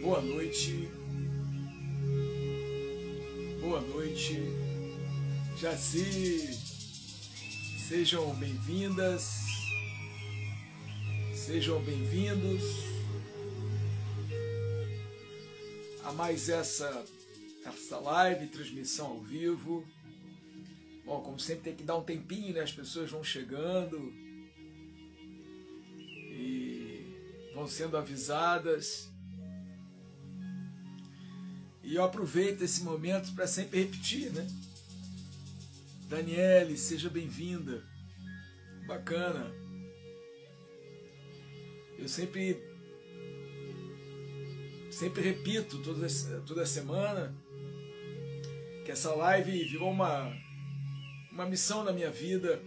Boa noite, boa noite, Jaci, sejam bem-vindas, sejam bem-vindos a mais essa live, transmissão ao vivo. Bom, como sempre tem que dar um tempinho, né? As pessoas vão chegando e vão sendo avisadas. E eu aproveito esse momento para sempre repetir, né? Daniele, seja bem-vinda. Bacana. Eu sempre repito toda semana que essa live virou uma missão na minha vida.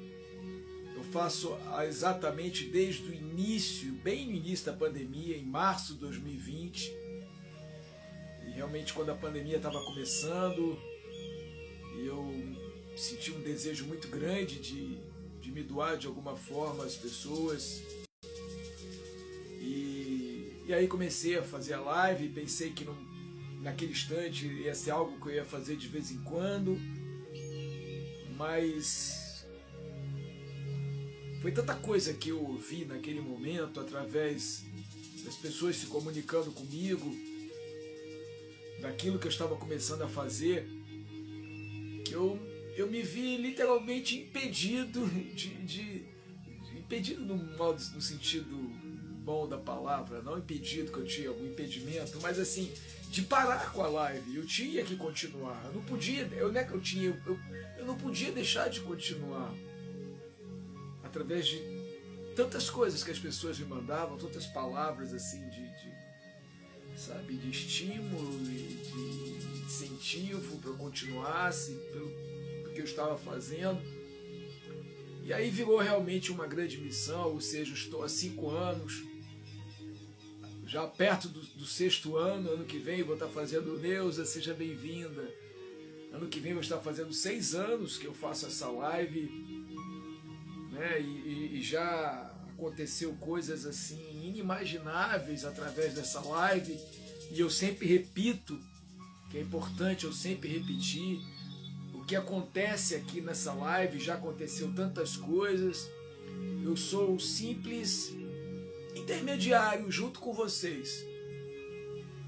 Eu faço exatamente desde o início, bem no início da pandemia, em março de 2020. E realmente quando a pandemia estava começando, eu senti um desejo muito grande de me doar de alguma forma às pessoas. E aí comecei a fazer a live, pensei que naquele instante ia ser algo que eu ia fazer de vez em quando, mas foi tanta coisa que eu ouvi naquele momento, através das pessoas se comunicando comigo, daquilo que eu estava começando a fazer, que eu me vi literalmente impedido, impedido no sentido bom da palavra, não impedido que eu tinha algum impedimento, mas assim, de parar com a live. Eu tinha que continuar, eu não podia, eu não podia deixar de continuar, através de tantas coisas que as pessoas me mandavam, tantas palavras assim sabe, de estímulo e de incentivo para eu continuasse pelo que eu estava fazendo. E aí virou realmente uma grande missão, ou seja, eu estou há 5 anos, já perto do 6º ano. Ano que vem vou estar fazendo, Neuza, seja bem-vinda. Ano que vem vou estar fazendo 6 anos que eu faço essa live, né? E já aconteceu coisas assim inimagináveis através dessa live, e eu sempre repito que é importante eu sempre repetir o que acontece aqui nessa live. Já aconteceu tantas coisas, eu sou o simples intermediário junto com vocês.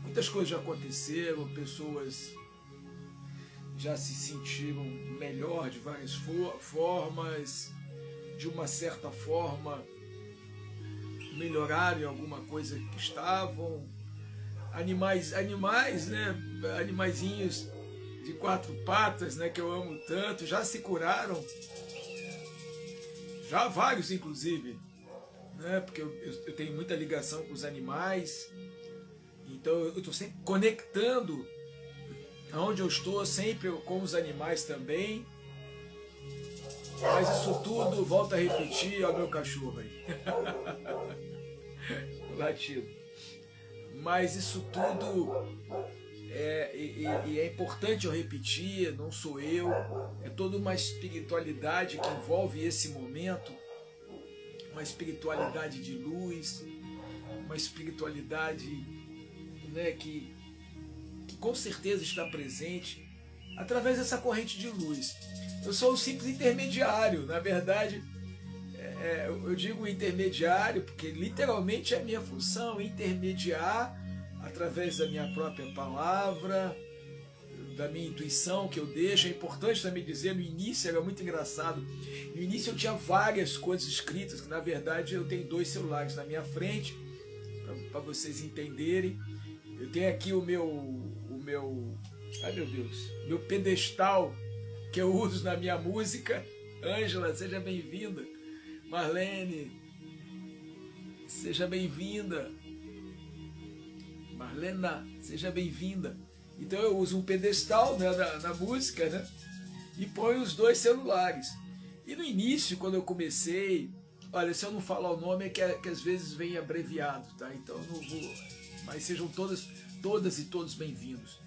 Muitas coisas já aconteceram, pessoas já se sentiram melhor de várias formas, de uma certa forma melhoraram em alguma coisa que estavam. Animais, né? Animaizinhos de 4 patas, né? Que eu amo tanto, já se curaram. Já vários, inclusive, né? Porque eu tenho muita ligação com os animais. Então eu estou sempre conectando onde eu estou, sempre com os animais também. Mas isso tudo, volto a repetir, ó, meu cachorro aí. Latido. Mas isso tudo é importante eu repetir, não sou eu, é toda uma espiritualidade que envolve esse momento, uma espiritualidade de luz, uma espiritualidade, né, que com certeza está presente através dessa corrente de luz. Eu sou um simples intermediário, na verdade, eu digo intermediário porque literalmente é a minha função, intermediar através da minha própria palavra, da minha intuição que eu deixo. É importante também dizer, no início era muito engraçado. No início eu tinha várias coisas escritas, que na verdade eu tenho 2 celulares na minha frente, para vocês entenderem. Eu tenho aqui o meu, ai meu Deus, meu pedestal que eu uso na minha música. Ângela, seja bem-vinda. Marlene, seja bem-vinda. Marlena, seja bem-vinda. Então eu uso um pedestal, né, na música, né, e ponho os 2 celulares. E no início, quando eu comecei, olha, se eu não falar o nome é que às vezes vem abreviado, tá? Então eu não vou, mas sejam todas e todos bem-vindos.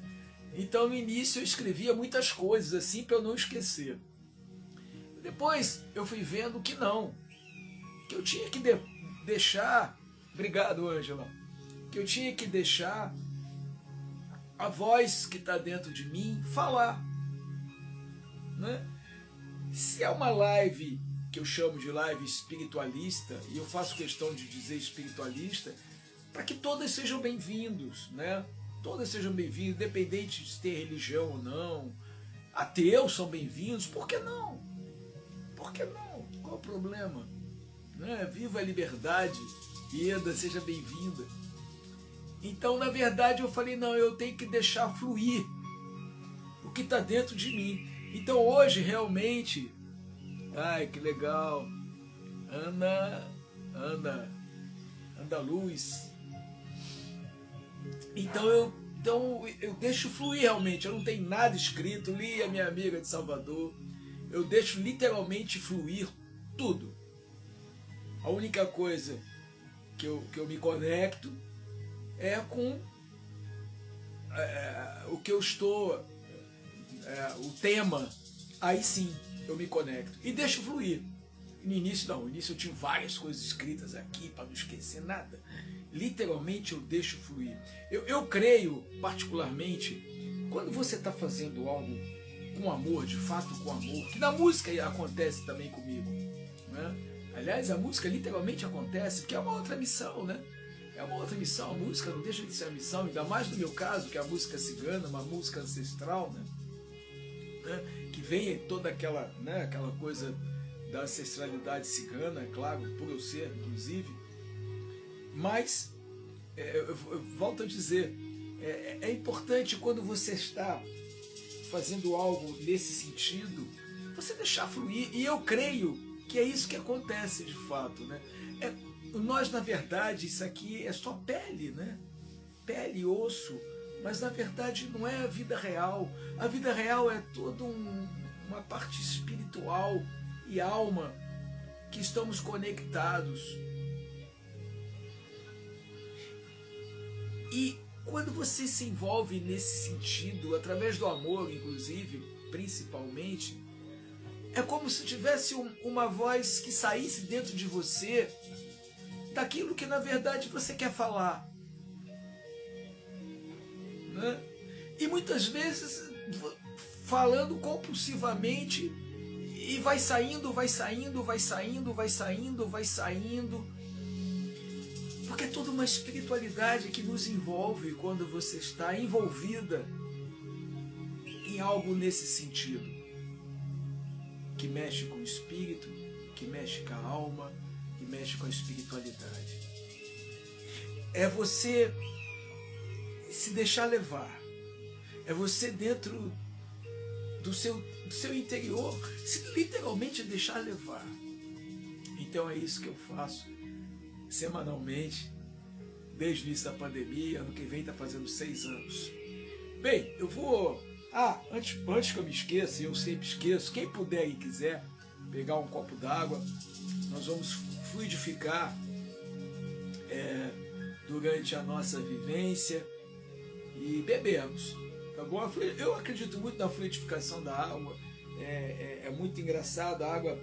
Então no início eu escrevia muitas coisas assim para eu não esquecer. Depois eu fui vendo que não, que eu tinha que deixar, obrigado Ângela, que eu tinha que deixar a voz que está dentro de mim falar, né? Se é uma live que eu chamo de live espiritualista, e eu faço questão de dizer espiritualista, para que todas sejam bem-vindos, né? Todas sejam bem-vindas, independente de ter religião ou não. Ateus são bem-vindos, por que não? Por que não? Qual o problema? Né? Viva a liberdade, Ieda, seja bem-vinda. Então, na verdade, eu falei, não, eu tenho que deixar fluir o que está dentro de mim. Então, hoje, realmente, ai, que legal, Ana Luz. Então eu deixo fluir realmente, eu não tenho nada escrito, Lia, minha amiga de Salvador, eu deixo literalmente fluir tudo. A única coisa que eu me conecto é com o que eu estou, o tema, aí sim eu me conecto e deixo fluir. No início não, no início eu tinha várias coisas escritas aqui para não esquecer nada. Literalmente eu deixo fluir. Eu creio, particularmente, quando você está fazendo algo com amor, de fato com amor, que na música acontece também comigo, né? Aliás, a música literalmente acontece, porque é uma outra missão, né? É uma outra missão, a música não deixa de ser a missão, ainda mais no meu caso, que é a música cigana, uma música ancestral, né? Que vem toda aquela, né, aquela coisa da ancestralidade cigana, é claro, por eu ser, inclusive. Mas, eu volto a dizer, é importante quando você está fazendo algo nesse sentido, você deixar fluir, e eu creio que é isso que acontece de fato, né? Nós, na verdade, isso aqui é só pele, né? Pele e osso, mas na verdade não é a vida real. A vida real é toda uma parte espiritual e alma que estamos conectados. E quando você se envolve nesse sentido, através do amor, inclusive, principalmente, é como se tivesse uma voz que saísse dentro de você daquilo que na verdade você quer falar, né? E muitas vezes falando compulsivamente, e vai saindo, porque é toda uma espiritualidade que nos envolve quando você está envolvida em algo nesse sentido, que mexe com o espírito, que mexe com a alma, que mexe com a espiritualidade. É você se deixar levar, é você dentro do seu interior, se literalmente deixar levar. Então é isso que eu faço semanalmente, desde o início da pandemia. Ano que vem está fazendo 6 anos. Bem, eu vou... antes que eu me esqueça, eu sempre esqueço, quem puder e quiser pegar um copo d'água, nós vamos fluidificar durante a nossa vivência e bebemos, tá bom? Eu acredito muito na fluidificação da água, é muito engraçado. A água,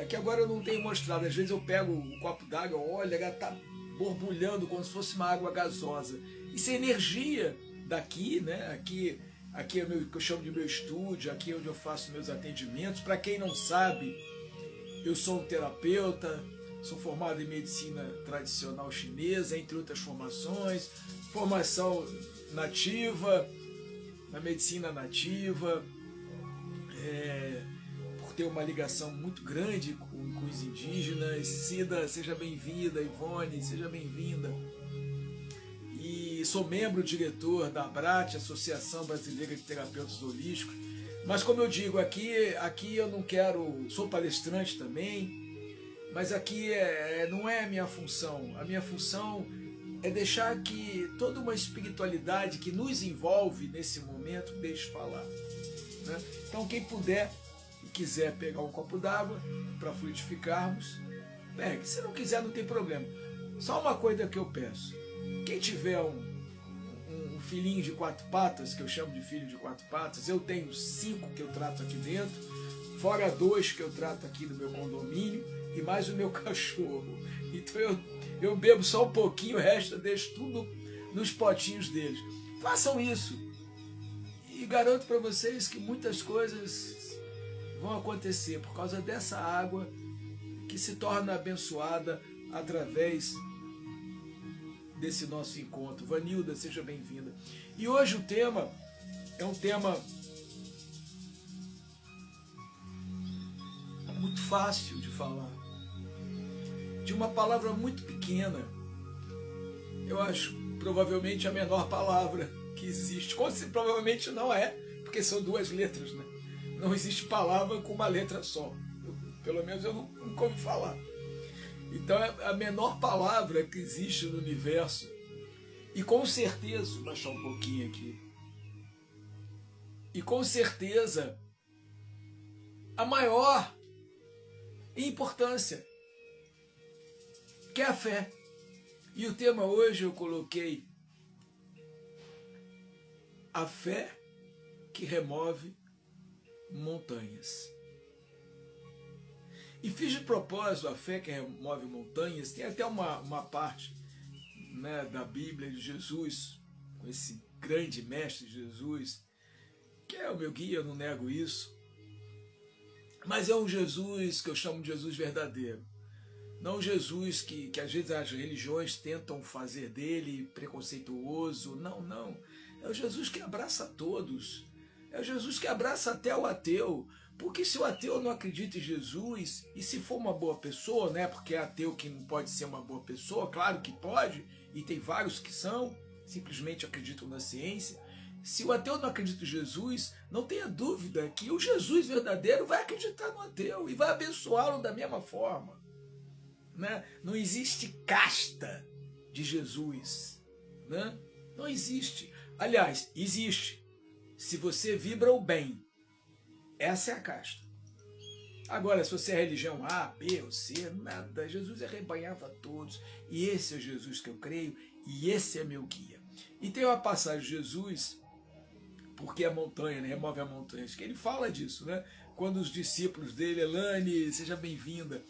que agora eu não tenho mostrado, às vezes eu pego um copo d'água, olha, ela está borbulhando como se fosse uma água gasosa. Isso é energia daqui, né? Aqui é o que eu chamo de meu estúdio, aqui é onde eu faço meus atendimentos. Para quem não sabe, eu sou um terapeuta, sou formado em medicina tradicional chinesa, entre outras formações, formação nativa na medicina nativa, por ter uma ligação muito grande com os indígenas. Cida, seja bem-vinda. Ivone, seja bem-vinda. E sou membro diretor da ABRAT, Associação Brasileira de Terapeutas Holísticos. Mas como eu digo, aqui eu não quero, sou palestrante também, mas aqui não é a minha função. A minha função é deixar que toda uma espiritualidade que nos envolve nesse momento deixe falar, né? Então quem puder e quiser pegar um copo d'água para fluidificarmos, pegue. Se não quiser, não tem problema. Só uma coisa que eu peço: quem tiver um filhinho de 4 patas, que eu chamo de filho de 4 patas, eu tenho 5 que eu trato aqui dentro, fora 2 que eu trato aqui no meu condomínio, e mais o meu cachorro. Então eu bebo só um pouquinho, o resto eu deixo tudo nos potinhos deles. Façam isso. E garanto para vocês que muitas coisas vão acontecer por causa dessa água que se torna abençoada através desse nosso encontro. Vanilda, seja bem-vinda. E hoje o tema é um tema muito fácil de falar, de uma palavra muito pequena. Eu acho provavelmente a menor palavra que existe. Provavelmente não é, porque são 2 letras, né? Não existe palavra com uma letra só. Pelo menos eu nunca ouvi falar. Então é a menor palavra que existe no universo. E com certeza, vou baixar um pouquinho aqui. E com certeza, a maior importância, que é a fé. E o tema hoje eu coloquei: a fé que remove montanhas. E fiz de propósito a fé que remove montanhas. Tem até uma parte, né, da Bíblia de Jesus, com esse grande mestre Jesus, que é o meu guia, eu não nego isso. Mas é um Jesus que eu chamo de Jesus verdadeiro. Não um Jesus que às vezes as religiões tentam fazer dele preconceituoso. Não, não. É o Jesus que abraça a todos. É o Jesus que abraça até o ateu. Porque se o ateu não acredita em Jesus, e se for uma boa pessoa, né? Porque é ateu que não pode ser uma boa pessoa, claro que pode, e tem vários que são, simplesmente acreditam na ciência. Se o ateu não acredita em Jesus, não tenha dúvida que o Jesus verdadeiro vai acreditar no ateu e vai abençoá-lo da mesma forma, né? Não existe casta de Jesus, né? Não existe. Aliás, existe. Se você vibra o bem, essa é a casta. Agora, se você é religião A, B ou C, nada. Jesus arrebanhava a todos. E esse é o Jesus que eu creio, e esse é meu guia. E tem uma passagem de Jesus, porque a montanha, né, remove a montanha, que ele fala disso, né? Quando os discípulos dele, Elane, seja bem-vinda,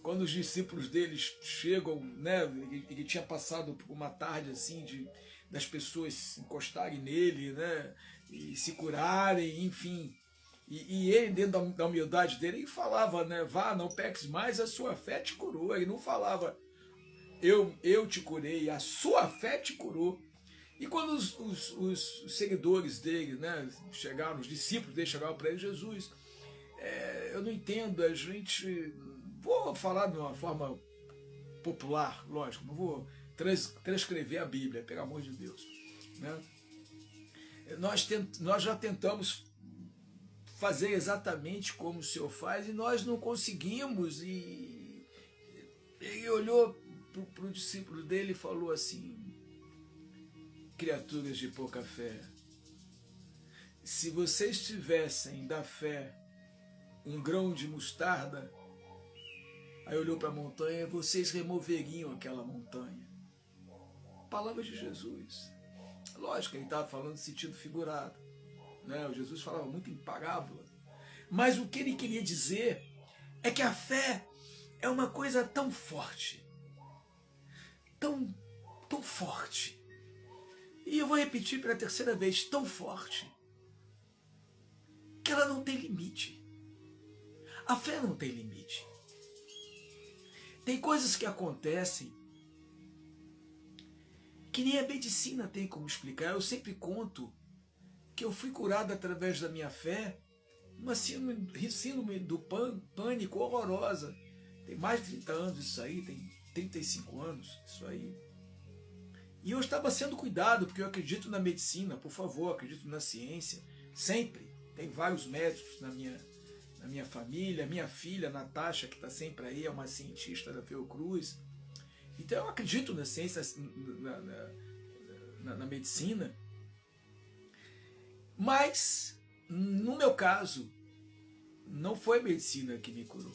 quando os discípulos dele chegam, né, ele tinha passado por uma tarde assim das pessoas encostarem nele, né, e se curarem, enfim. E ele, dentro da humildade dele, ele falava, né, vá, não peques mais, a sua fé te curou. Ele não falava, eu te curei, a sua fé te curou. E quando os seguidores dele, né, chegaram, os discípulos dele chegaram para ele: Jesus, eu não entendo, a gente... Vou falar de uma forma popular, lógico, não vou transcrever a Bíblia, pelo amor de Deus, né? Nós já tentamos fazer exatamente como o Senhor faz e nós não conseguimos. E ele olhou para o discípulo dele e falou assim: criaturas de pouca fé, se vocês tivessem da fé um grão de mostarda, aí olhou para a montanha, vocês removeriam aquela montanha. Palavra de Jesus. Lógico, ele estava falando em sentido figurado, né? O Jesus falava muito em parábola. Mas o que ele queria dizer é que a fé é uma coisa tão forte, tão forte. E eu vou repetir pela 3ª vez: tão forte, que ela não tem limite. A fé não tem limite. Tem coisas que acontecem que nem a medicina tem como explicar. Eu sempre conto que eu fui curado através da minha fé, uma síndrome do pânico horrorosa. Tem mais de 30 anos isso aí, tem 35 anos isso aí. E eu estava sendo cuidado, porque eu acredito na medicina, por favor, acredito na ciência, sempre. Tem vários médicos na minha família, minha filha, Natasha, que está sempre aí, é uma cientista da Fiocruz. Então eu acredito na ciência, na medicina. Mas, no meu caso, não foi a medicina que me curou.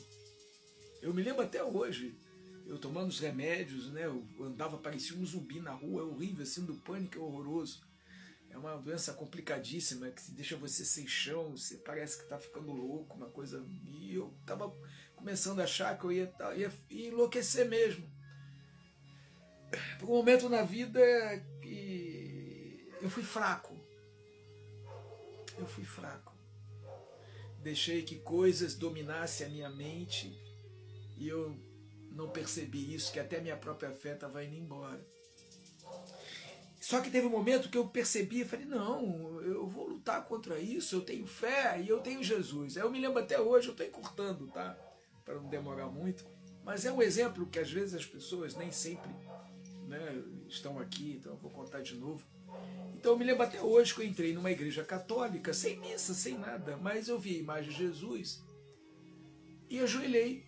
Eu me lembro até hoje, eu tomando os remédios, né? Eu andava, parecia um zumbi na rua, é horrível, assim, do pânico, é horroroso. É uma doença complicadíssima, que deixa você sem chão, você parece que está ficando louco, uma coisa... E eu estava começando a achar que eu ia enlouquecer mesmo. Por um momento na vida que eu fui fraco. Eu fui fraco. Deixei que coisas dominassem a minha mente e eu não percebi isso, que até minha própria fé estava indo embora. Só que teve um momento que eu percebi e falei, não, eu vou lutar contra isso, eu tenho fé e eu tenho Jesus. Eu me lembro até hoje, eu estou encurtando, tá? Para não demorar muito. Mas é um exemplo que às vezes as pessoas nem sempre, né, estão aqui, então eu vou contar de novo. Então eu me lembro até hoje que eu entrei numa igreja católica, sem missa, sem nada, mas eu vi a imagem de Jesus e ajoelhei.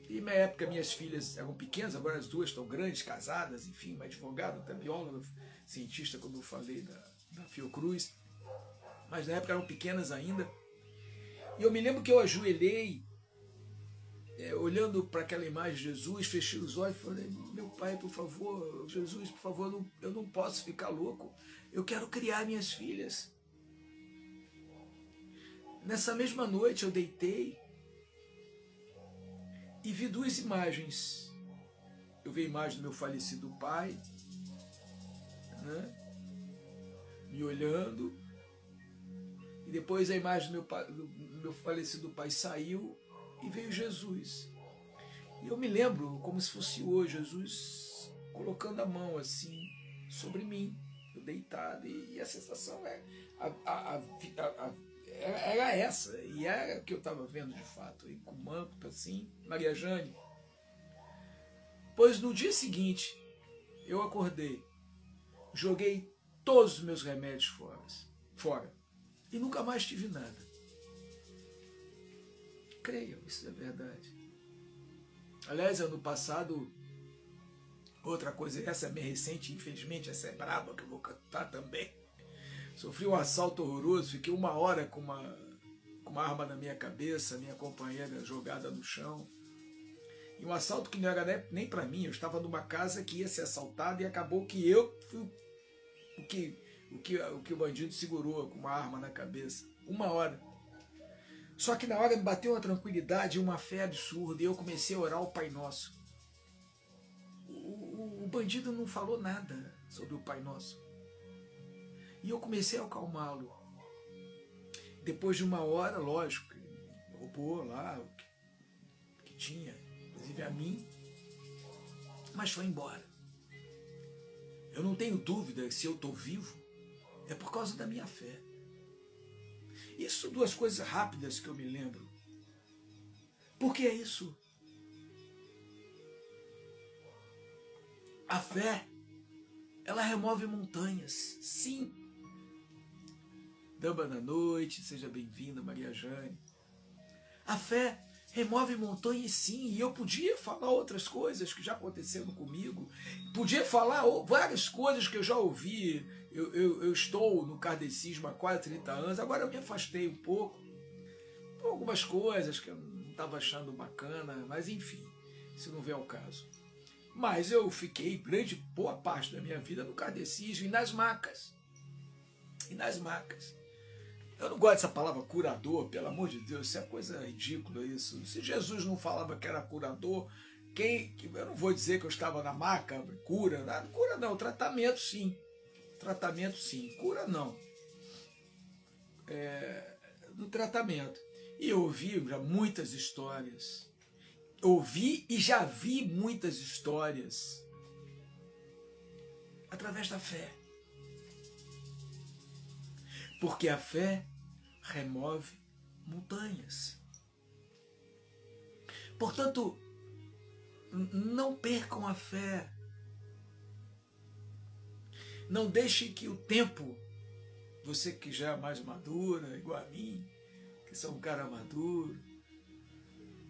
E na época minhas filhas eram pequenas, agora as duas estão grandes, casadas, enfim, uma advogada, até bióloga, cientista, como eu falei, da Fiocruz. Mas na época eram pequenas ainda. E eu me lembro que eu ajoelhei, olhando para aquela imagem de Jesus, fechei os olhos e falei, meu pai, por favor, Jesus, por favor, eu não posso ficar louco. Eu quero criar minhas filhas. Nessa mesma noite eu deitei e vi duas imagens. Eu vi a imagem do meu falecido pai, né, me olhando, e depois a imagem do meu falecido pai saiu e veio Jesus. E eu me lembro como se fosse hoje, Jesus colocando a mão assim sobre mim, eu deitado, e a sensação era essa, e era o que eu estava vendo de fato, e com o manto assim, Maria Jane. Pois no dia seguinte, eu acordei, joguei todos os meus remédios fora, e nunca mais tive nada. Creiam, isso é verdade. Aliás, ano passado, outra coisa, essa é bem recente, infelizmente, essa é braba, que eu vou cantar também. Sofri um assalto horroroso, fiquei 1 hora com uma arma na minha cabeça, minha companheira jogada no chão. E um assalto que não era nem para mim, eu estava numa casa que ia ser assaltada e acabou que eu fui o que o bandido segurou com uma arma na cabeça. 1 hora. Só que na hora me bateu uma tranquilidade e uma fé absurda e eu comecei a orar o Pai Nosso. O bandido não falou nada sobre o Pai Nosso. E eu comecei a acalmá-lo. Depois de 1 hora, lógico, roubou lá o que tinha, inclusive a mim, mas foi embora. Eu não tenho dúvida que se eu estou vivo, é por causa da minha fé. Isso são 2 coisas rápidas que eu me lembro. Por que é isso? A fé, ela remove montanhas, sim. Dama da noite, seja bem-vinda, Maria Jane. A fé remove montanhas, sim, e eu podia falar outras coisas que já aconteceram comigo, podia falar várias coisas que eu já ouvi. Eu estou no kardecismo há quase 30 anos, agora eu me afastei um pouco, por algumas coisas que eu não estava achando bacana, mas enfim, isso não vem ao caso. Mas eu fiquei boa parte da minha vida no kardecismo e nas macas. Eu não gosto dessa palavra curador, pelo amor de Deus, isso é coisa ridícula isso. Se Jesus não falava que era curador, eu não vou dizer que eu estava na maca, cura, nada, cura não, tratamento sim, cura não. No tratamento. E eu ouvi já muitas histórias, ouvi e já vi muitas histórias através da fé. Porque a fé remove montanhas. Portanto, não percam a fé. Não deixe que o tempo, você que já é mais madura, igual a mim, que sou um cara maduro,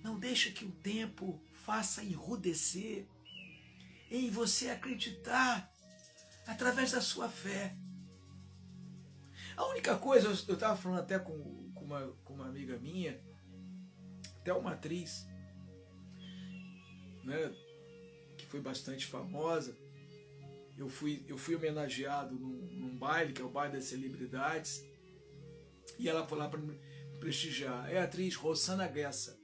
não deixe que o tempo faça enrudecer em você acreditar através da sua fé. A única coisa, eu estava falando até com uma amiga minha, até uma atriz, né, que foi bastante famosa. Eu fui homenageado num baile, que é o baile das celebridades, e ela foi lá para me prestigiar. É a atriz Rossana Guessa.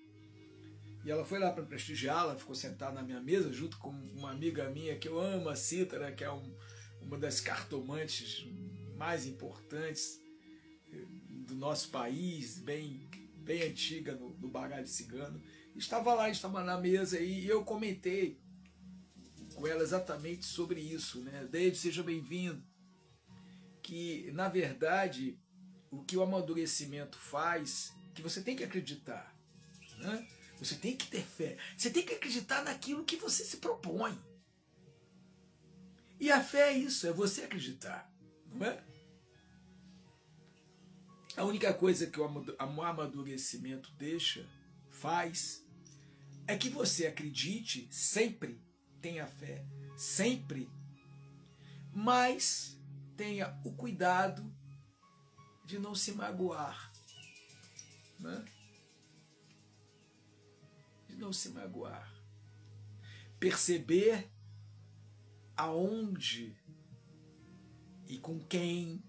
E ela foi lá para prestigiar, ela ficou sentada na minha mesa, junto com uma amiga minha que eu amo, a Cítara, que é uma das cartomantes mais importantes do nosso país, bem antiga no baralho cigano. Estava na mesa e eu comentei com ela exatamente sobre isso, né? David, seja bem-vindo. Que, na verdade, o que o amadurecimento faz, que você tem que acreditar, né? Você tem que ter fé. Você tem que acreditar naquilo que você se propõe. E a fé é isso, é você acreditar, não é? A única coisa que o amadurecimento faz, é que você acredite sempre, tenha fé, sempre, mas tenha o cuidado de não se magoar, né? De não se magoar. Perceber aonde e com quem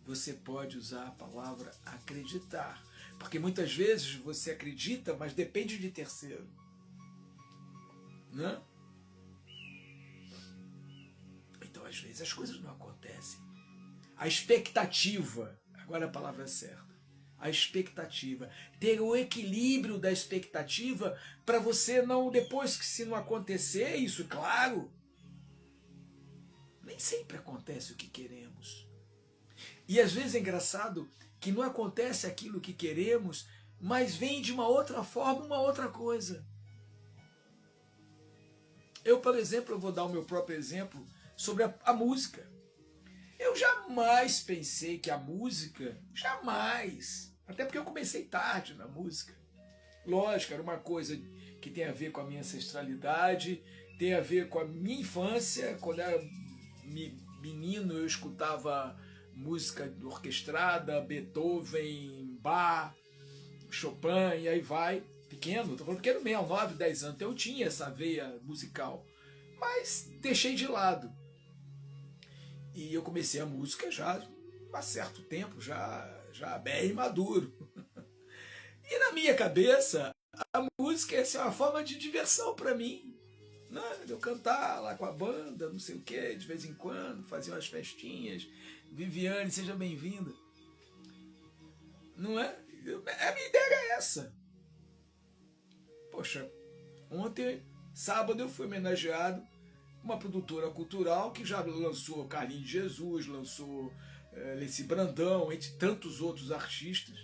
você pode usar a palavra acreditar. Porque muitas vezes você acredita, mas depende de terceiro, né? Então, às vezes, as coisas não acontecem. A expectativa, agora a palavra é certa, a expectativa, ter o equilíbrio da expectativa para você não, depois que se não acontecer isso, claro, nem sempre acontece o que queremos. E às vezes é engraçado que não acontece aquilo que queremos, mas vem de uma outra forma, uma outra coisa. Eu, por exemplo, eu vou dar o meu próprio exemplo sobre a música. Eu jamais pensei que a música, jamais, até porque eu comecei tarde na música. Lógico, era uma coisa que tem a ver com a minha ancestralidade, tem a ver com a minha infância. Quando eu era menino, eu escutava música orquestrada, Beethoven, Bach, Chopin, e aí vai. Pequeno, estou falando pequeno mesmo, 9, 10 anos, então eu tinha essa veia musical, mas deixei de lado. E eu comecei a música já há certo tempo, já bem maduro. E na minha cabeça, a música ia ser uma forma de diversão para mim. Né? Eu cantar lá com a banda, não sei o que, de vez em quando, fazer umas festinhas. Viviane, seja bem-vinda. Não é? A minha ideia era essa. Poxa, ontem, sábado, eu fui homenageado uma produtora cultural que já lançou Carlinhos de Jesus, lançou Leci Brandão, entre tantos outros artistas.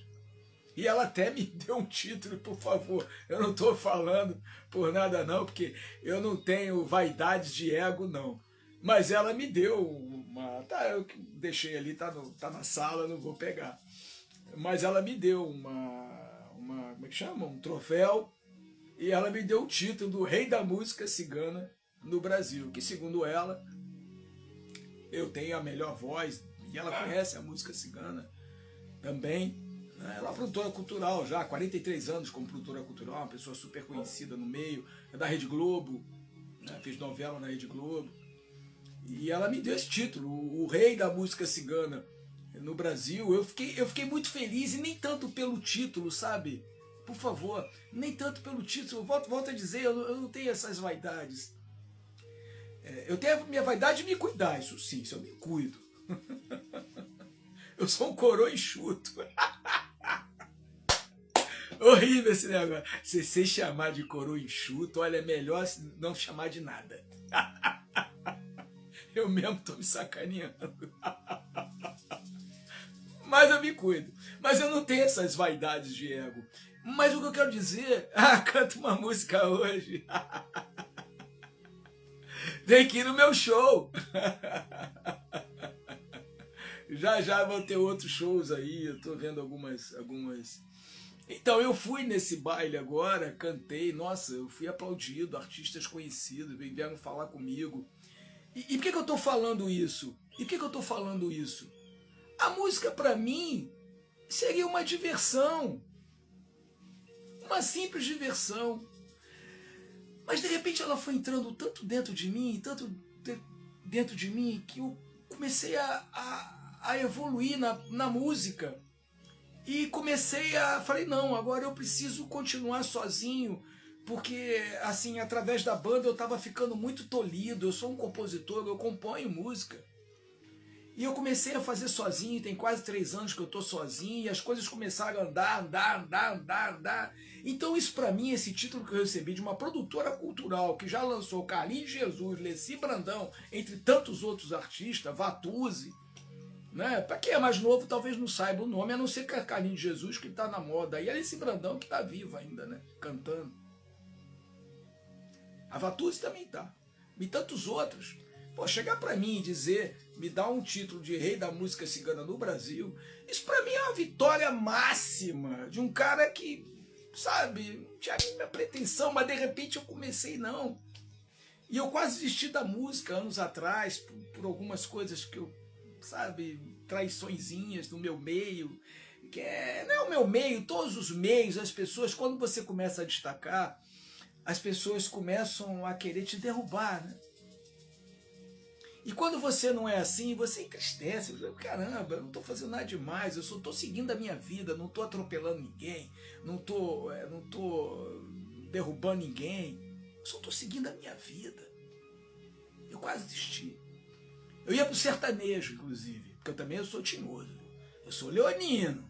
E ela até me deu um título, por favor. Eu não estou falando por nada não, porque eu não tenho vaidades de ego, não. Mas ela me deu uma... Tá, eu deixei ali, tá na sala, não vou pegar. Mas ela me deu como é que chama? Um troféu. E ela me deu o título do Rei da Música Cigana no Brasil, que segundo ela, eu tenho a melhor voz, e ela conhece a música cigana também. Ela é uma produtora cultural já, 43 anos como produtora cultural, uma pessoa super conhecida no meio, é da Rede Globo, né, fez novela na Rede Globo. E ela me deu esse título, o Rei da Música Cigana no Brasil. Eu fiquei muito feliz, e nem tanto pelo título, sabe? Por favor, nem tanto pelo título. Volto a dizer, eu não tenho essas vaidades. Eu tenho a minha vaidade de me cuidar, isso sim, isso eu me cuido. Eu sou um coroa enxuto. Horrível esse negócio. Se você chamar de coroa enxuto, olha, é melhor não chamar de nada. Eu mesmo tô me sacaneando. Mas eu me cuido. Mas eu não tenho essas vaidades de ego. Mas o que eu quero dizer, canto uma música hoje. Vem aqui no meu show. Já vão ter outros shows aí, eu tô vendo algumas. Então, eu fui nesse baile agora, cantei, nossa, eu fui aplaudido, artistas conhecidos vieram falar comigo. E por que eu tô falando isso? A música, para mim, seria uma diversão. Uma simples diversão. Mas, de repente, ela foi entrando tanto dentro de mim, que eu comecei a evoluir na música. E falei, não, agora eu preciso continuar sozinho, porque, assim, através da banda eu estava ficando muito tolhido, eu sou um compositor, eu componho música. E eu comecei a fazer sozinho, tem quase 3 anos que eu estou sozinho, e as coisas começaram a andar. Então isso para mim, esse título que eu recebi de uma produtora cultural que já lançou Carlinhos Jesus, Leci Brandão, entre tantos outros artistas, Vatuzzi, né? Para quem é mais novo, talvez não saiba o nome, a não ser que é Carlinhos Jesus, que está na moda. E é esse Brandão que está vivo ainda, né? Cantando. A Vatuzzi também tá. E tantos outros. Pô, chegar para mim e dizer, me dar um título de rei da música cigana no Brasil, isso para mim é uma vitória máxima de um cara que, sabe, não tinha a minha pretensão, mas de repente eu comecei, não. E eu quase desisti da música anos atrás, por algumas coisas que eu, sabe, traiçõezinhas do meu meio, que não é o meu meio, todos os meios, as pessoas, quando você começa a destacar, as pessoas começam a querer te derrubar, né? E quando você não é assim, você entristece, você fala, caramba, eu não estou fazendo nada demais, eu só estou seguindo a minha vida, não estou atropelando ninguém, não tô derrubando ninguém, eu só estou seguindo a minha vida. Eu quase desisti. Eu ia pro sertanejo, inclusive, porque eu também sou tinhoso. Eu sou leonino,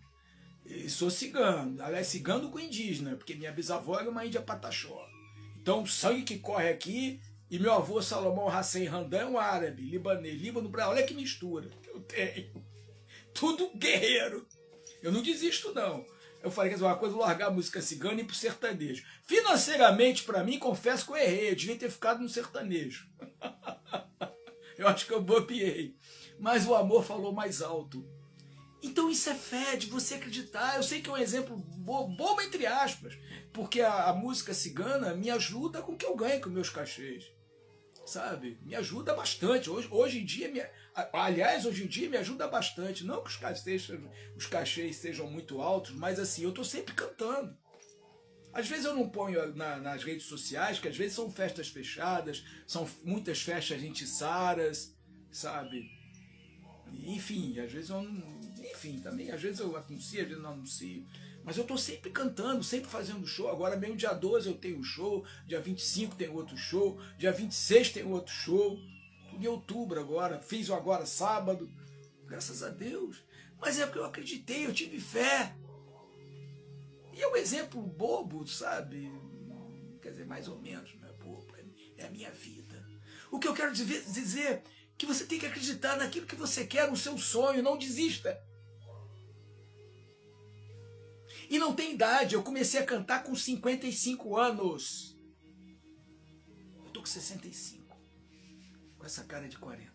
e sou cigano. Aliás, cigano com indígena, porque minha bisavó era uma índia pataxó. Então, o sangue que corre aqui, e meu avô Salomão Hassan Randan é um árabe, libanês, Líbano, olha que mistura que eu tenho. Tudo guerreiro. Eu não desisto, não. Eu falei que uma coisa, largar a música cigana e ir pro sertanejo. Financeiramente, para mim, confesso que eu errei. Eu devia ter ficado no sertanejo. Eu acho que eu bobeei. Mas o amor falou mais alto. Então isso é fé, de você acreditar. Eu sei que é um exemplo bobo entre aspas, porque a música cigana me ajuda com o que eu ganho com meus cachês. Sabe? Me ajuda bastante. Hoje em dia, hoje em dia me ajuda bastante. Não que os cachês sejam muito altos, mas assim, eu estou sempre cantando. Às vezes eu não ponho nas redes sociais, que às vezes são festas fechadas, são muitas festas entiçadas, sabe? Enfim, às vezes eu não... Enfim, também, às vezes eu anuncio, às vezes não anuncio. Mas eu estou sempre cantando, sempre fazendo show. Agora mesmo dia 12 eu tenho um show, dia 25 tem outro show, dia 26 tem outro show. Tudo em outubro agora, fiz agora sábado. Graças a Deus. Mas é porque eu acreditei, eu tive fé. E é um exemplo bobo, sabe? Quer dizer, mais ou menos, não é bobo, é a minha vida. O que eu quero dizer é que você tem que acreditar naquilo que você quer, no seu sonho, não desista. E não tem idade, eu comecei a cantar com 55 anos. Eu tô com 65, com essa cara de 40.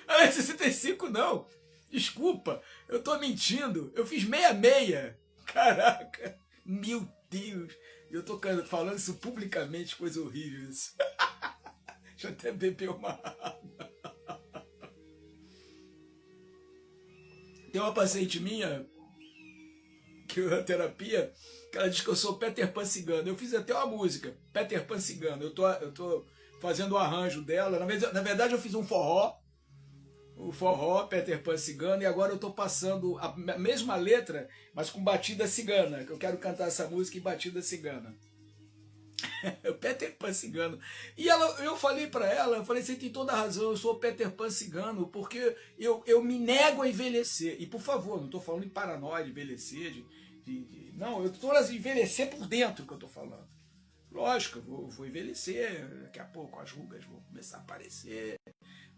Ah, 65 não, desculpa, eu tô mentindo, eu fiz 66. Caraca, meu Deus, eu tô falando isso publicamente, coisa horrível isso. Deixa eu até beber uma água. Tem uma paciente minha, que na terapia, que ela diz que eu sou Peter Pan cigano. Eu fiz até uma música, Peter Pan cigano. Eu tô fazendo o arranjo dela. Na verdade, eu fiz um forró, o forró Peter Pan cigano, e agora eu tô passando a mesma letra, mas com batida cigana, que eu quero cantar essa música em batida cigana. O Peter Pan cigano. E eu falei para ela, eu falei, você tem toda a razão, eu sou o Peter Pan cigano, porque eu me nego a envelhecer. E por favor, não estou falando em paranoia de envelhecer, não, eu estou assim, envelhecer por dentro que eu estou falando. Lógico, eu vou envelhecer, daqui a pouco as rugas vão começar a aparecer,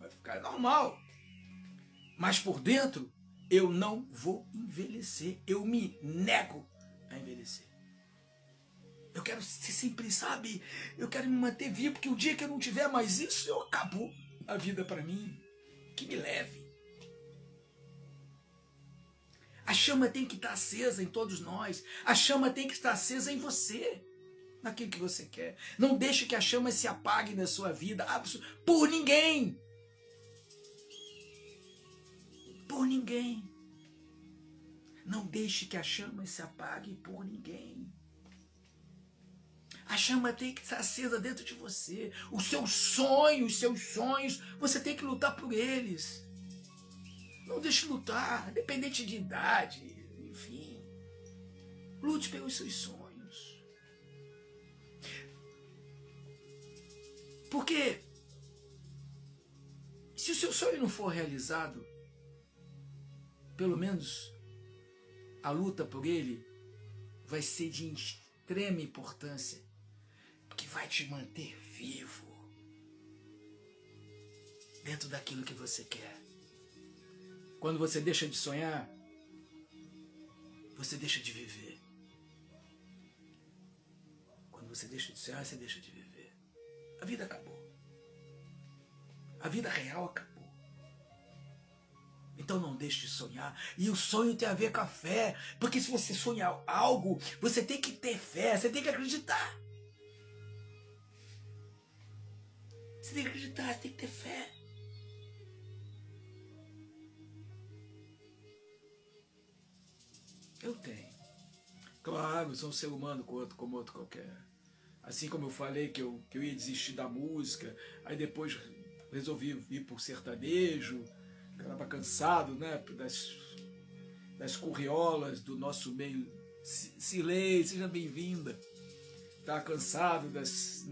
vai ficar normal. Mas por dentro, eu não vou envelhecer. Eu me nego a envelhecer. Eu quero ser sempre, sabe? Eu quero me manter vivo, porque o dia que eu não tiver mais isso, acabou a vida para mim. Que me leve. A chama tem que estar acesa em todos nós. A chama tem que estar acesa em você. Naquilo que você quer. Não deixe que a chama se apague na sua vida. Por ninguém. Por ninguém. Não deixe que a chama se apague por ninguém. A chama tem que estar acesa dentro de você. Os seus sonhos, você tem que lutar por eles. Não deixe lutar, independente de idade, enfim. Lute pelos seus sonhos. Porque se o seu sonho não for realizado, pelo menos a luta por ele vai ser de extrema importância. Que vai te manter vivo dentro daquilo que você quer. Quando você deixa de sonhar, você deixa de viver. Quando você deixa de sonhar, você deixa de viver. A vida acabou. A vida real acabou. Então não deixe de sonhar. E o sonho tem a ver com a fé. Porque se você sonhar algo, você tem que ter fé, você tem que acreditar. Você tem que acreditar, você tem que ter fé. Eu tenho. Claro, eu sou um ser humano como outro qualquer. Assim como eu falei que eu ia desistir da música, aí depois resolvi ir por sertanejo, eu estava cansado, né, das curriolas do nosso meio. Silei, seja bem-vinda. Estava cansado das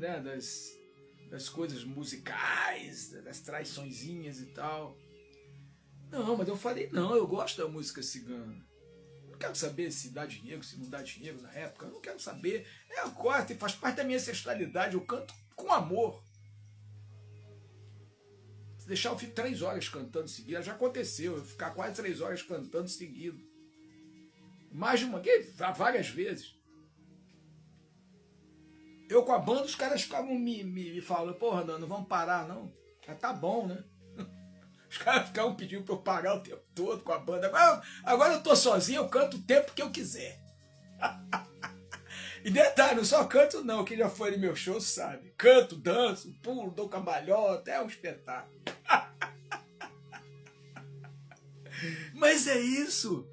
coisas musicais, das traiçõezinhas e tal. Não, mas eu falei, não, eu gosto da música cigana. Não quero saber se dá dinheiro, se não dá dinheiro na época. Eu não quero saber. Eu gosto, faz parte da minha ancestralidade. Eu canto com amor. Se deixar, eu fico 3 horas cantando seguido. Já aconteceu, eu ficar quase 3 horas cantando seguido. Mais de uma, várias vezes. Eu com a banda, os caras ficavam me falando, porra, não vamos parar, não. Já tá bom, né? Os caras ficavam pedindo pra eu parar o tempo todo com a banda. Agora eu tô sozinho, eu canto o tempo que eu quiser. E detalhe, não só canto não, quem já foi no meu show sabe. Canto, danço, pulo, dou cambalhota, é um espetáculo. Mas é isso.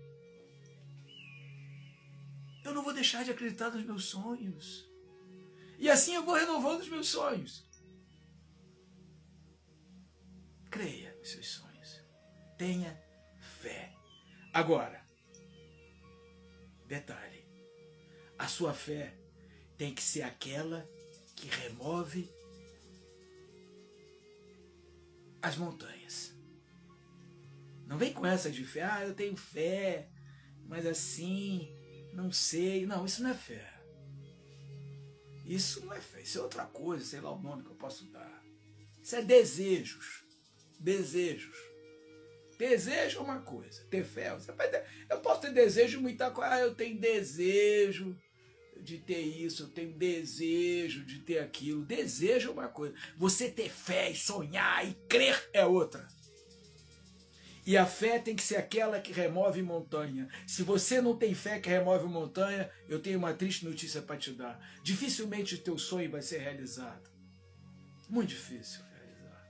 Eu não vou deixar de acreditar nos meus sonhos. E assim eu vou renovando os meus sonhos. Creia nos seus sonhos. Tenha fé. Agora, detalhe. A sua fé tem que ser aquela que remove as montanhas. Não vem com essa de fé. Eu tenho fé, mas assim, não sei. Não, isso não é fé. Isso não é fé, isso é outra coisa, sei lá o nome que eu posso dar. Isso é desejos. Desejos. Desejo é uma coisa, ter fé. Eu posso ter desejo de muita coisa. Eu tenho desejo de ter isso, eu tenho desejo de ter aquilo. Desejo é uma coisa. Você ter fé e sonhar e crer é outra. E a fé tem que ser aquela que remove montanha. Se você não tem fé que remove montanha, eu tenho uma triste notícia para te dar. Dificilmente o teu sonho vai ser realizado. Muito difícil realizar.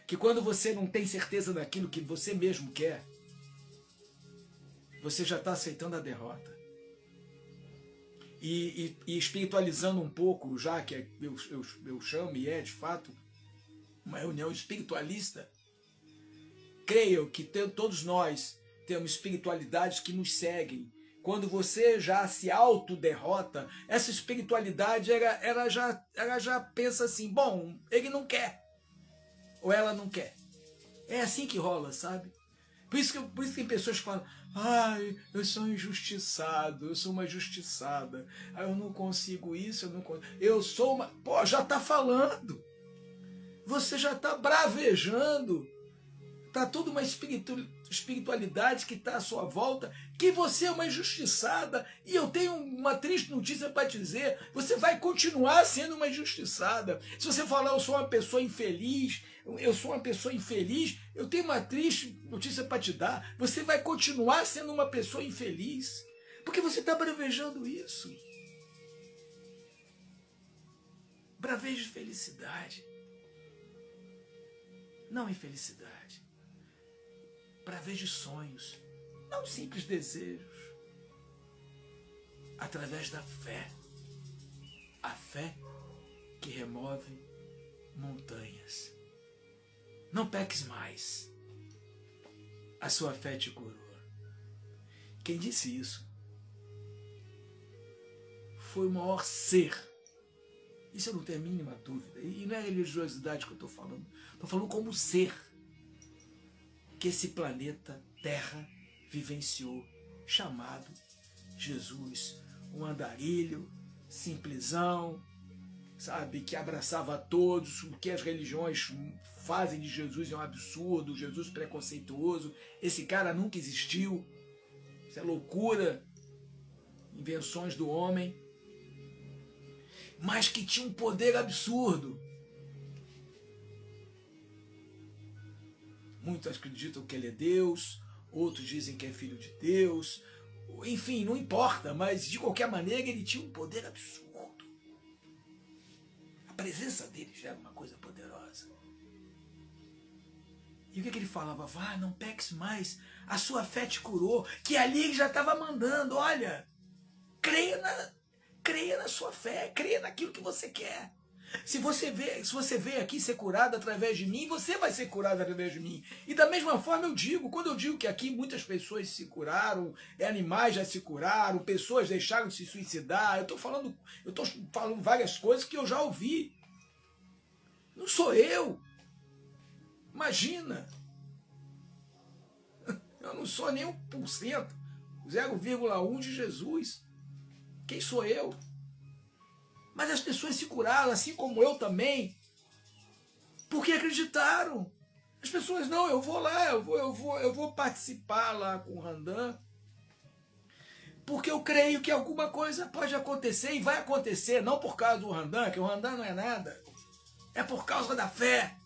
Que quando você não tem certeza daquilo que você mesmo quer, você já está aceitando a derrota. E espiritualizando um pouco, já que eu chamo e é de fato uma reunião espiritualista, creio que todos nós temos espiritualidades que nos seguem. Quando você já se autoderrota, essa espiritualidade ela já pensa assim, bom, ele não quer. Ou ela não quer. É assim que rola, sabe? Por isso que tem pessoas que falam, ai, eu sou injustiçado, eu sou uma injustiçada, eu não consigo isso, eu não consigo. Eu sou uma... Pô, já tá falando. Você já está bravejando. Está toda uma espiritualidade que está à sua volta, que você é uma injustiçada. E eu tenho uma triste notícia para te dizer: você vai continuar sendo uma injustiçada. Se você falar, eu sou uma pessoa infeliz, eu tenho uma triste notícia para te dar: você vai continuar sendo uma pessoa infeliz, porque você está bravejando isso. Bravejo de felicidade, não infelicidade. Bravejo de sonhos, não simples desejos. Através da fé. A fé que remove montanhas. Não peques mais. A sua fé te curou. Quem disse isso foi o maior ser. Isso eu não tenho a mínima dúvida. E não é religiosidade que eu estou falando. Estou falando como ser que esse planeta Terra vivenciou, chamado Jesus. Um andarilho, simplesão, sabe, que abraçava a todos. O que as religiões fazem de Jesus é um absurdo. Jesus preconceituoso. Esse cara nunca existiu. Isso é loucura. Invenções do homem. Mas que tinha um poder absurdo. Muitos acreditam que ele é Deus, outros dizem que é filho de Deus. Enfim, não importa, mas de qualquer maneira ele tinha um poder absurdo. A presença dele já era uma coisa poderosa. E o que ele falava? Vá, não peques mais, a sua fé te curou. Que ali ele já estava mandando: olha, creia na sua fé, creia naquilo que você quer. Se você veio aqui ser curado através de mim, você vai ser curado através de mim. E da mesma forma eu digo, quando eu digo que aqui muitas pessoas se curaram, animais já se curaram, pessoas deixaram de se suicidar, eu estou falando várias coisas que eu já ouvi. Não sou eu. Imagina. Eu não sou nem 1%, 0,1 de Jesus. Quem sou eu? Mas as pessoas se curaram, assim como eu também, porque acreditaram. As pessoas, não, eu vou lá, eu vou participar lá com o Randan, porque eu creio que alguma coisa pode acontecer e vai acontecer, não por causa do Randan, que o Randan não é nada, é por causa da fé.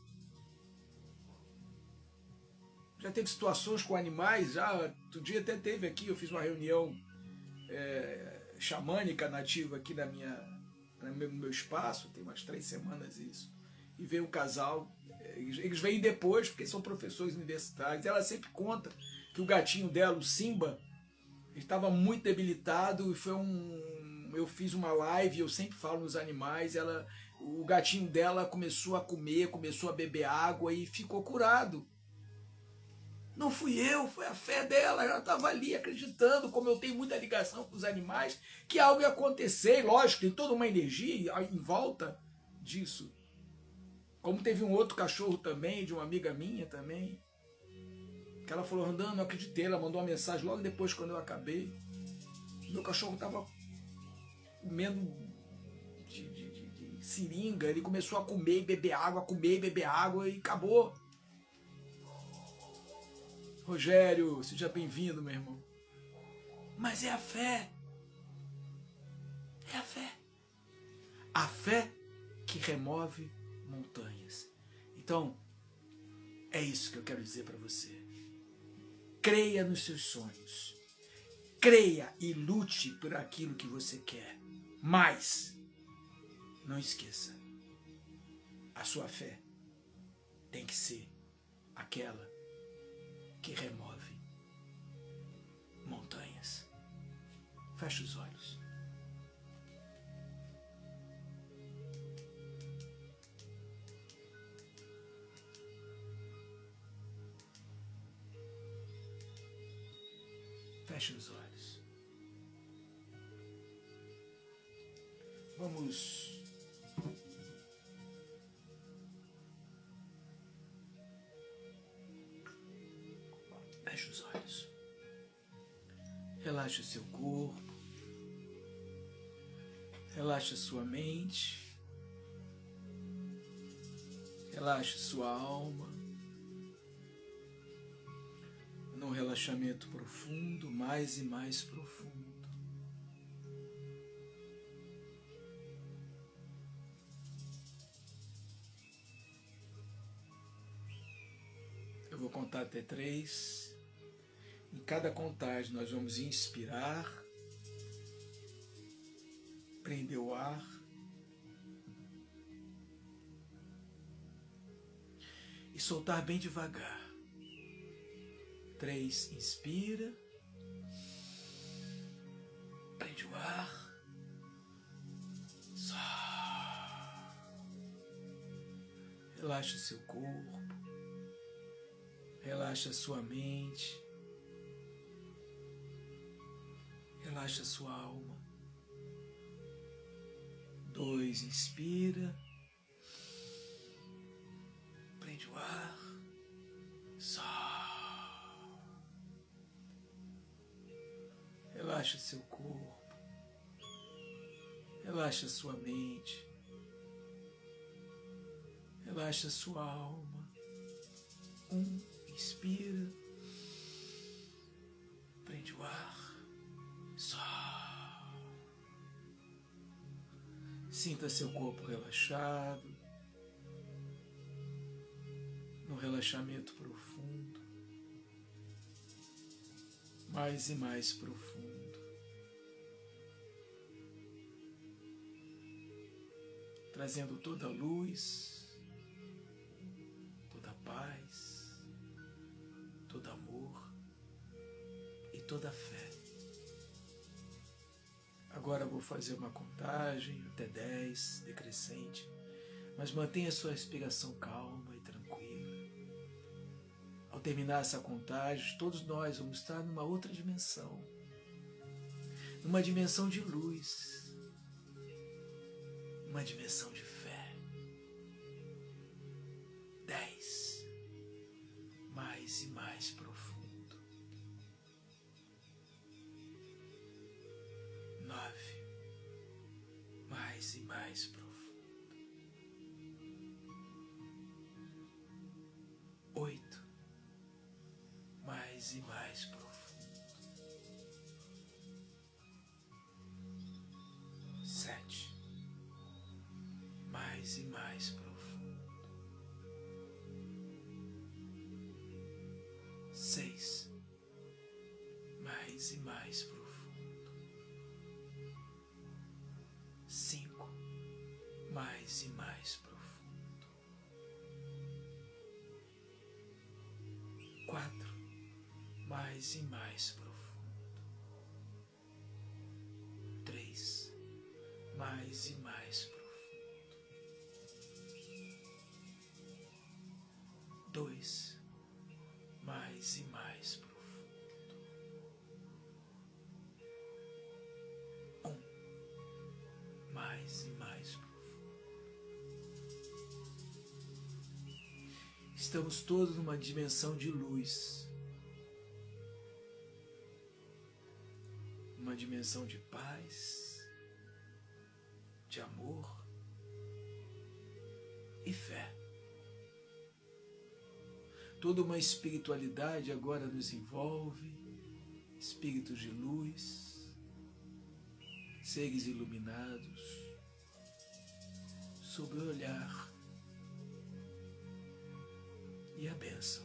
Já teve situações com animais, já outro dia até teve aqui, eu fiz uma reunião xamânica nativa aqui no meu espaço, tem umas 3 semanas isso, e veio um casal, eles vêm depois, porque são professores universitários, ela sempre conta que o gatinho dela, o Simba, estava muito debilitado, e eu fiz uma live, eu sempre falo nos animais, o gatinho dela começou a comer, começou a beber água e ficou curado. Não fui eu, foi a fé dela, ela estava ali acreditando, como eu tenho muita ligação com os animais, que algo ia acontecer, e lógico, tem toda uma energia em volta disso. Como teve um outro cachorro também, de uma amiga minha também, que ela falou: Randan, não acreditei, ela mandou uma mensagem logo depois quando eu acabei. Meu cachorro estava comendo de seringa, ele começou a comer e beber água e acabou. Rogério, seja bem-vindo, meu irmão. Mas é a fé. É a fé. A fé que remove montanhas. Então, é isso que eu quero dizer para você. Creia nos seus sonhos. Creia e lute por aquilo que você quer. Mas, não esqueça, a sua fé tem que ser aquela que remove montanhas. Feche os olhos. Feche os olhos. Vamos feche os olhos. Relaxe o seu corpo. Relaxe a sua mente. Relaxe sua alma num relaxamento profundo, mais e mais profundo. Eu vou contar até 3. Em cada contagem nós vamos inspirar, prender o ar e soltar bem devagar. 3, inspira, prende o ar, solta. Relaxa o seu corpo, relaxa a sua mente, relaxa a sua alma. 2, inspira, prende o ar, solta. Relaxa o seu corpo, relaxa a sua mente, relaxa a sua alma. 1, inspira, prende o ar, solta. Sinta seu corpo relaxado, no relaxamento profundo, mais e mais profundo. Trazendo toda a luz, toda a paz, todo amor e toda a fé. Agora eu vou fazer uma contagem até 10, decrescente, mas mantenha sua respiração calma e tranquila. Ao terminar essa contagem, todos nós vamos estar numa outra dimensão, numa dimensão de luz, uma dimensão de fé. 10, mais e mais profundo. 9, mais e mais profundo. 8, mais e mais profundo. 7, mais e mais profundo. 6, mais e mais profundo. 5, mais e mais profundo. 4, mais e mais profundo. 3, mais e mais profundo. 2, mais e mais profundo. 1, mais e mais profundo. Estamos todos numa dimensão de luz, uma dimensão de paz, de amor e fé. Toda uma espiritualidade agora nos envolve, espíritos de luz, seres iluminados, sob o olhar e a bênção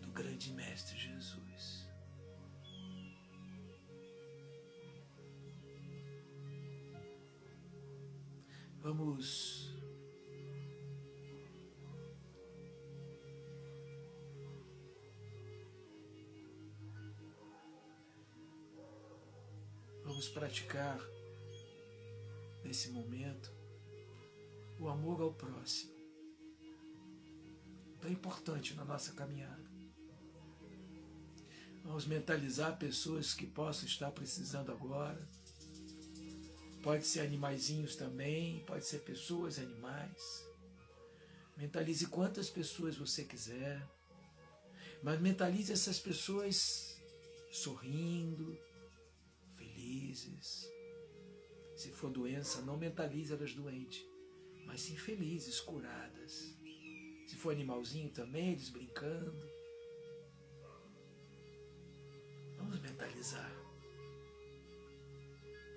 do grande Mestre Jesus. Vamos praticar nesse momento o amor ao próximo, tão importante na nossa caminhada. Vamos mentalizar pessoas que possam estar precisando agora. Pode ser animaizinhos também, pode ser pessoas e animais. Mentalize quantas pessoas você quiser, mas mentalize essas pessoas sorrindo, felizes. Se for doença, não mentalize elas doentes. mas sim felizes, curadas. Se for animalzinho também, eles brincando. Vamos mentalizar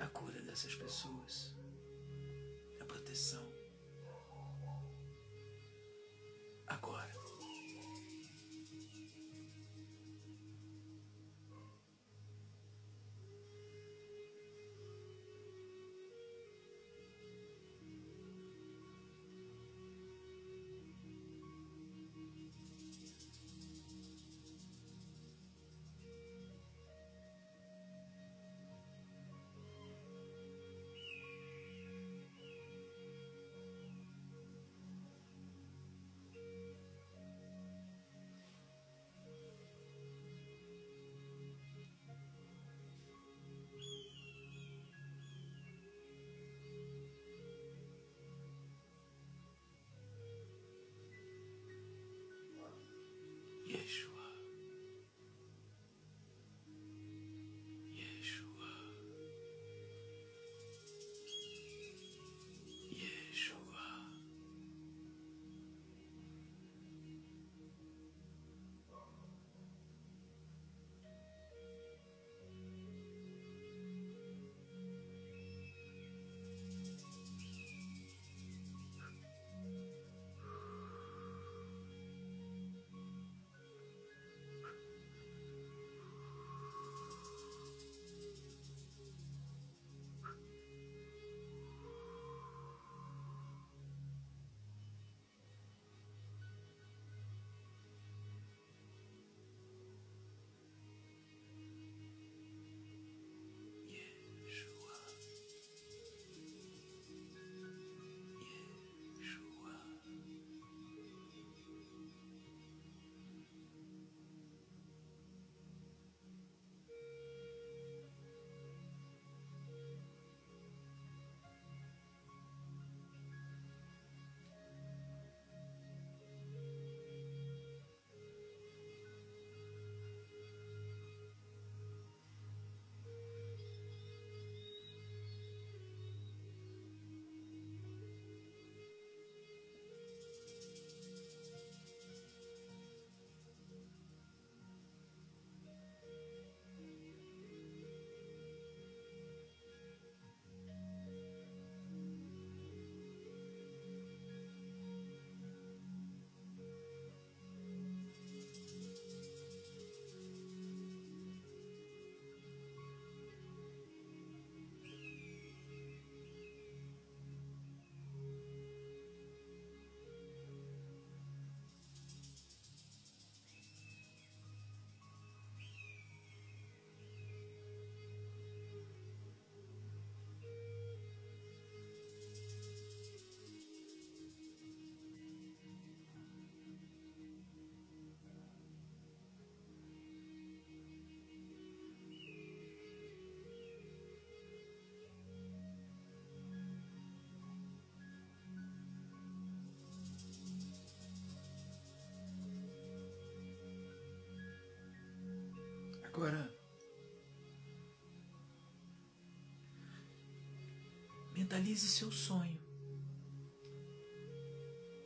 a cura dessas pessoas, a proteção. Agora. Yeshua, Yeshua, Yeshua. Agora, mentalize seu sonho,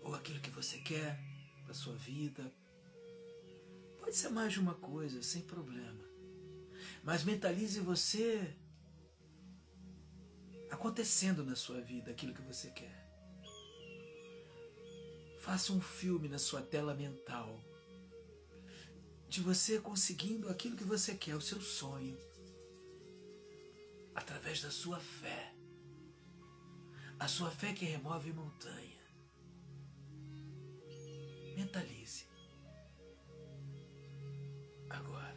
ou aquilo que você quer para sua vida. Pode ser mais de uma coisa, sem problema. Mas mentalize você acontecendo na sua vida aquilo que você quer. Faça um filme na sua tela mental de você conseguindo aquilo que você quer, o seu sonho, através da sua fé. A sua fé que remove montanha. Mentalize. Agora.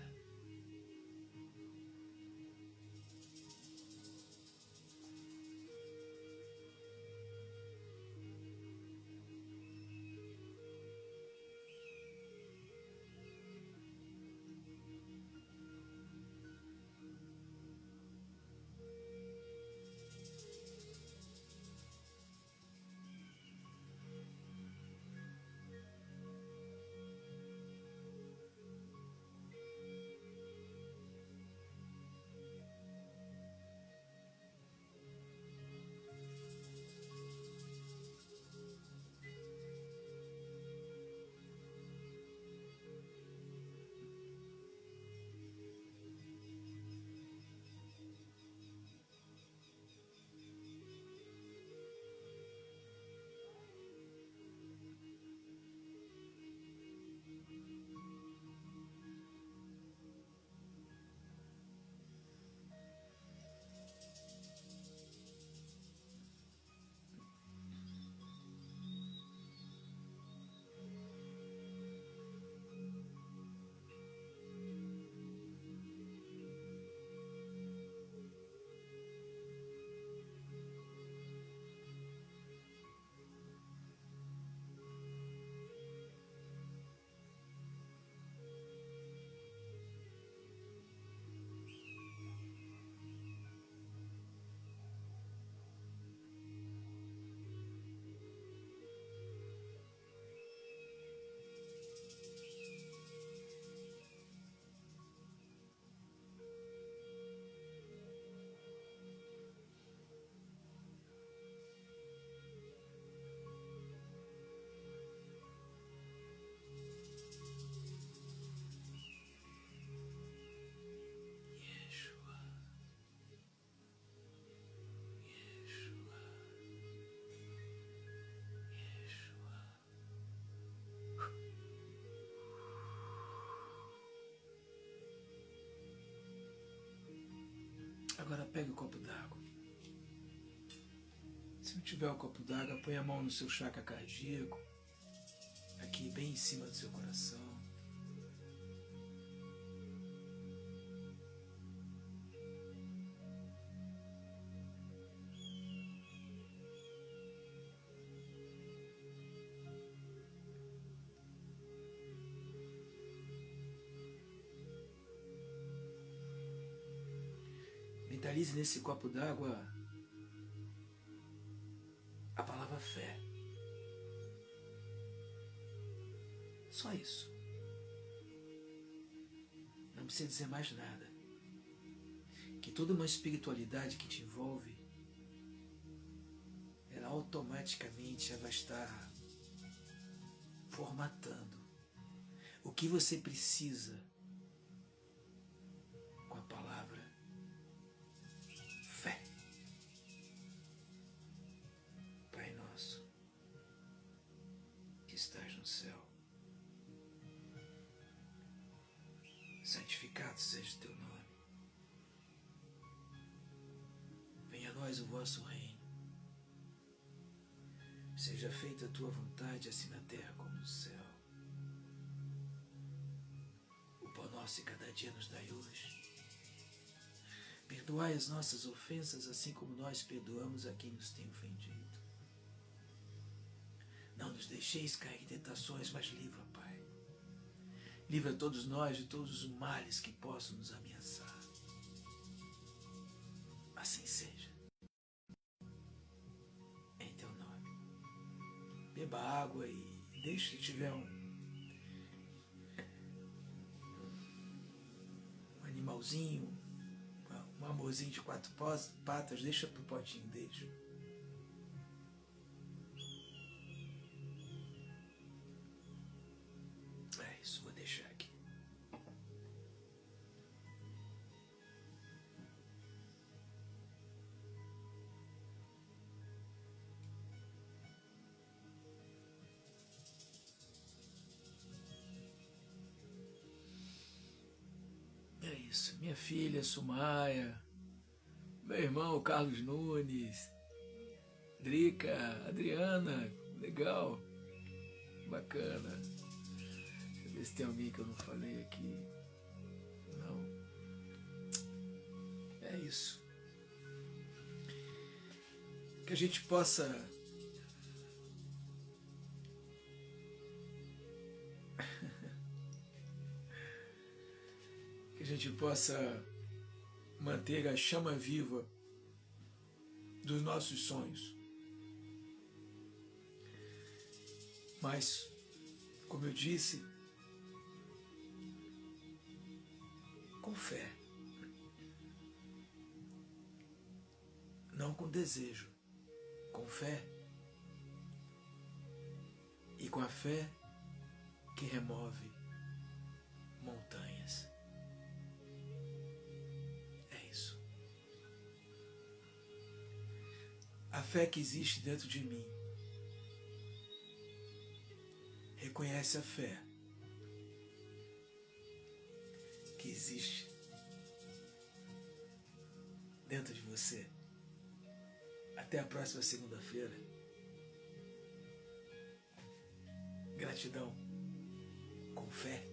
pegue o copo d'água. Se não tiver o copo d'água, põe a mão no seu chakra cardíaco, aqui bem em cima do seu coração. Mentalize nesse copo d'água a palavra fé. Só isso. Não precisa dizer mais nada. Que toda uma espiritualidade que te envolve, ela automaticamente vai estar formatando o que você precisa com a palavra fé. Pai nosso, que estás no céu, santificado seja o teu nome. Venha a nós o vosso reino. Seja feita a tua vontade, assim na terra como no céu. O pão nosso de cada dia nos dai hoje. Perdoai as nossas ofensas, assim como nós perdoamos a quem nos tem ofendido. Não nos deixeis cair em tentações, mas livra, Pai. Livra todos nós de todos os males que possam nos ameaçar. Assim seja. Em teu nome. Beba água e deixe se tiver um animalzinho, um amorzinho de 4 patas, deixa pro potinho, deixa. É isso, vou deixar aqui. É isso, minha filha Sumaia, meu irmão Carlos Nunes, Drica, Adriana, legal, bacana. Deixa eu ver se tem alguém que eu não falei aqui. Não. É isso. Que a gente possa manter a chama viva dos nossos sonhos. Mas, como eu disse, com fé, não com desejo, com fé, e com a fé que remove montanhas. É isso. A fé que existe dentro de mim reconhece a fé que existe dentro de você. Até a próxima segunda-feira. Gratidão. Com fé.